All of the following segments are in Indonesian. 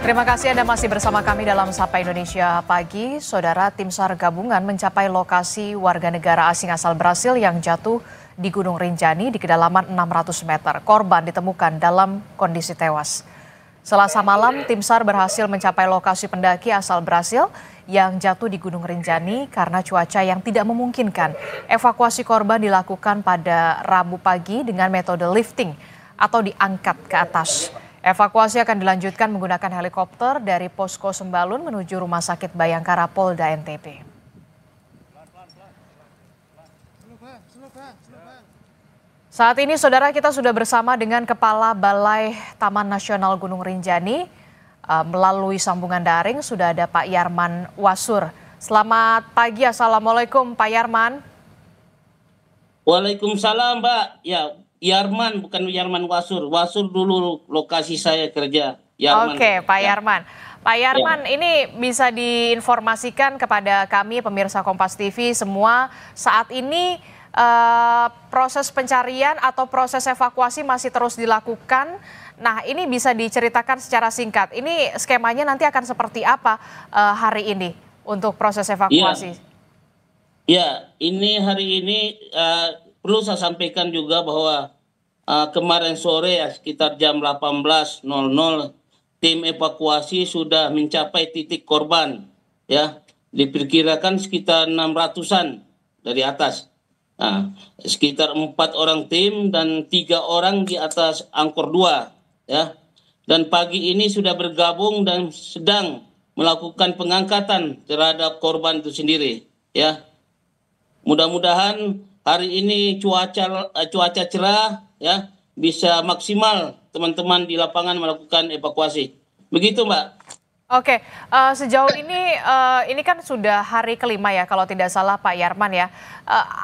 Terima kasih Anda masih bersama kami dalam Sapa Indonesia Pagi. Saudara, tim SAR gabungan mencapai lokasi warga negara asing asal Brasil yang jatuh di Gunung Rinjani di kedalaman 600 meter. Korban ditemukan dalam kondisi tewas. Selasa malam, tim SAR berhasil mencapai lokasi pendaki asal Brasil yang jatuh di Gunung Rinjani karena cuaca yang tidak memungkinkan. Evakuasi korban dilakukan pada Rabu pagi dengan metode lifting atau diangkat ke atas. Evakuasi akan dilanjutkan menggunakan helikopter dari Posko Sembalun menuju Rumah Sakit Bayangkara Polda NTB. Saat ini saudara, kita sudah bersama dengan Kepala Balai Taman Nasional Gunung Rinjani. Melalui sambungan daring sudah ada Pak Yarman Wasur. Selamat pagi, Assalamualaikum Pak Yarman. Waalaikumsalam Mbak. Ya, Yarman, bukan Yarman Wasur. Wasur dulu lokasi saya kerja. Yarman. Oke, Pak Yarman. Pak Yarman, ini bisa diinformasikan kepada kami pemirsa Kompas TV semua saat ini proses pencarian atau proses evakuasi masih terus dilakukan. Nah, ini bisa diceritakan secara singkat. Ini skemanya nanti akan seperti apa hari ini untuk proses evakuasi? Ya, ini hari ini perlu saya sampaikan juga bahwa kemarin sore ya sekitar jam 18.00 tim evakuasi sudah mencapai titik korban, ya diperkirakan sekitar 600-an dari atas. Nah, sekitar 4 orang tim dan 3 orang di atas angkor 2, ya. Dan pagi ini sudah bergabung dan sedang melakukan pengangkatan terhadap korban itu sendiri, ya. Mudah-mudahan hari ini cuaca cerah, ya, bisa maksimal teman-teman di lapangan melakukan evakuasi. Begitu, Mbak. Oke, sejauh ini kan sudah hari kelima ya kalau tidak salah Pak Yarman ya.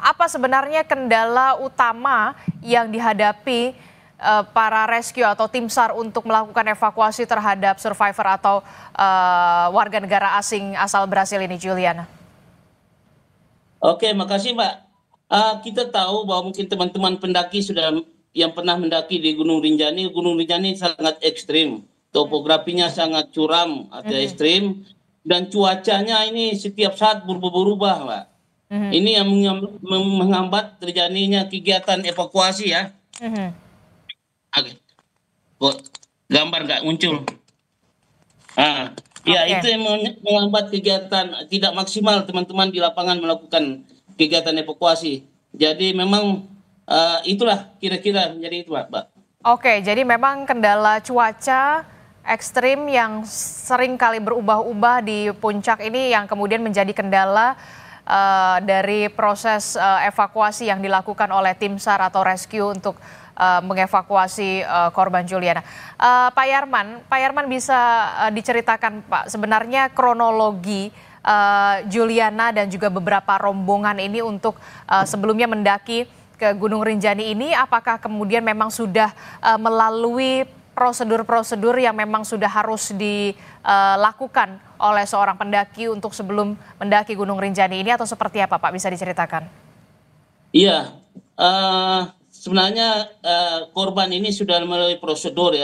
Apa sebenarnya kendala utama yang dihadapi para rescue atau tim SAR untuk melakukan evakuasi terhadap survivor atau warga negara asing asal Brasil ini, Juliana? Oke, makasih Mbak. Kita tahu bahwa mungkin teman-teman pendaki yang pernah mendaki di Gunung Rinjani sangat ekstrim. Topografinya sangat curam atau ekstrim, dan cuacanya ini setiap saat berubah-ubah, Mbak. Ini yang menghambat terjadinya kegiatan evakuasi, ya. Kok gambar nggak muncul? Ya, itu yang menghambat kegiatan, tidak maksimal teman-teman di lapangan melakukan kegiatan evakuasi. Jadi memang itulah kira-kira menjadi itu, Mbak. Oke, jadi memang kendala cuaca ekstrim yang sering kali berubah-ubah di puncak ini yang kemudian menjadi kendala dari proses evakuasi yang dilakukan oleh tim SAR atau rescue untuk mengevakuasi korban Juliana. Pak Yarman bisa diceritakan Pak sebenarnya kronologi Juliana dan juga beberapa rombongan ini untuk sebelumnya mendaki ke Gunung Rinjani ini, apakah kemudian memang sudah melalui prosedur-prosedur yang memang sudah harus dilakukan oleh seorang pendaki untuk sebelum mendaki Gunung Rinjani ini, atau seperti apa Pak, bisa diceritakan? Iya, sebenarnya korban ini sudah melalui prosedur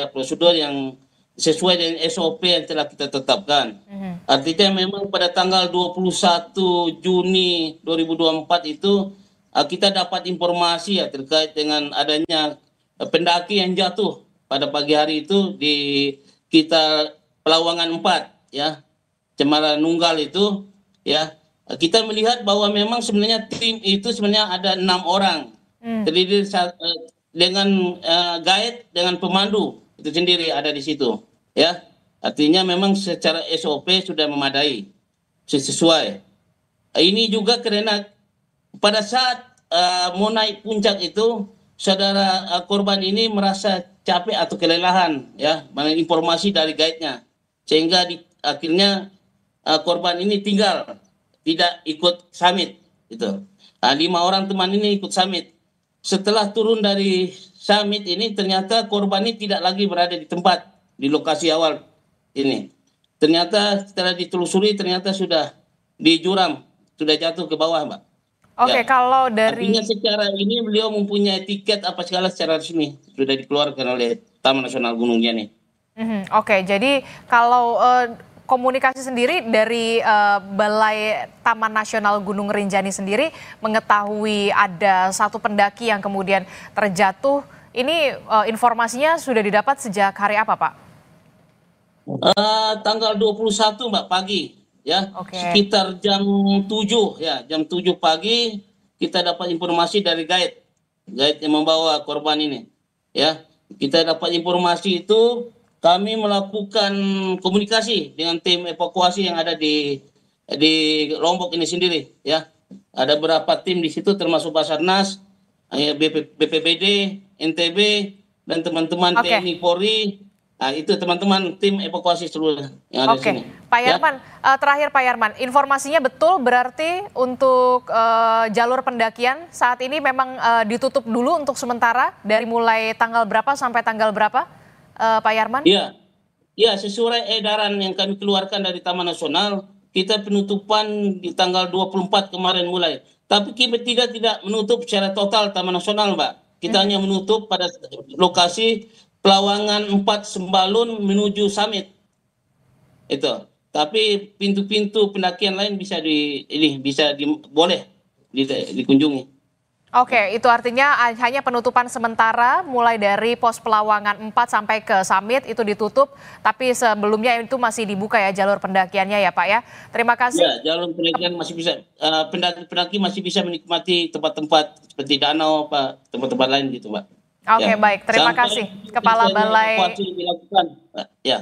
yang sesuai dengan SOP yang telah kita tetapkan. Artinya memang pada tanggal 21 Juni 2024 itu kita dapat informasi ya terkait dengan adanya pendaki yang jatuh pada pagi hari itu di kita Pelawangan 4, ya, Cemara Nunggal itu, ya. Kita melihat bahwa memang sebenarnya tim itu sebenarnya ada 6 orang, terdiri dengan guide dengan pemandu itu sendiri ada di situ, ya. Artinya memang secara SOP sudah memadai, sesuai. Ini juga karena pada saat mau naik puncak itu, saudara korban ini merasa capek atau kelelahan, ya, dengan informasi dari guide-nya, sehingga akhirnya korban ini tidak ikut summit, gitu. 5 orang teman ini ikut summit. Setelah turun dari summit ini, ternyata korban ini tidak lagi berada di tempat di lokasi awal ini. Ternyata setelah ditelusuri, ternyata sudah di jurang, sudah jatuh ke bawah, Mbak. Oke, kalau dari... Artinya secara ini beliau mempunyai tiket apa segala secara resmi sudah dikeluarkan oleh Taman Nasional Gunung Rinjani. Oke, jadi kalau komunikasi sendiri dari Balai Taman Nasional Gunung Rinjani sendiri mengetahui ada satu pendaki yang kemudian terjatuh, ini informasinya sudah didapat sejak hari apa, Pak? Tanggal 21 Mbak pagi ya, Oke. sekitar jam 7 ya, jam 7 pagi kita dapat informasi dari guide yang membawa korban ini ya. Kita dapat informasi itu, kami melakukan komunikasi dengan tim evakuasi yang ada di Lombok ini sendiri ya. Ada beberapa tim di situ termasuk Basarnas, BPBD, NTB, dan teman-teman Oke. TNI Polri. Nah, itu teman-teman tim evakuasi seluruh yang ada di Oke, sini. Pak Ya, Yarman, terakhir Pak Yarman, informasinya betul berarti untuk jalur pendakian saat ini memang ditutup dulu untuk sementara dari mulai tanggal berapa sampai tanggal berapa, Pak Yarman? iya, iya, sesuai edaran yang kami keluarkan dari Taman Nasional, kita penutupan di tanggal 24 kemarin mulai. Tapi kita tidak menutup secara total Taman Nasional, Mbak. Kita hanya menutup pada lokasi Pelawangan 4 Sembalun menuju Summit. Itu. Tapi pintu-pintu pendakian lain bisa boleh dikunjungi. Oke, itu artinya hanya penutupan sementara mulai dari pos Pelawangan 4 sampai ke Summit itu ditutup, tapi sebelumnya itu masih dibuka ya jalur pendakiannya ya Pak ya. Terima kasih. Ya, jalur pendakian masih bisa, pendaki masih bisa menikmati tempat-tempat seperti danau, Pak, tempat-tempat lain gitu, Pak. Oke, Ya, baik. Terima sampai kasih Kepala selesainya Balai evakuasi dilakukan, Pak. Ya.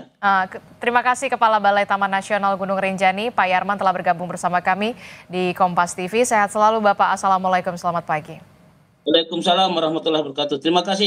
Terima kasih Kepala Balai Taman Nasional Gunung Rinjani, Pak Yarman telah bergabung bersama kami di Kompas TV. Sehat selalu Bapak. Assalamualaikum, selamat pagi. Waalaikumsalam warahmatullahi wabarakatuh. Terima kasih.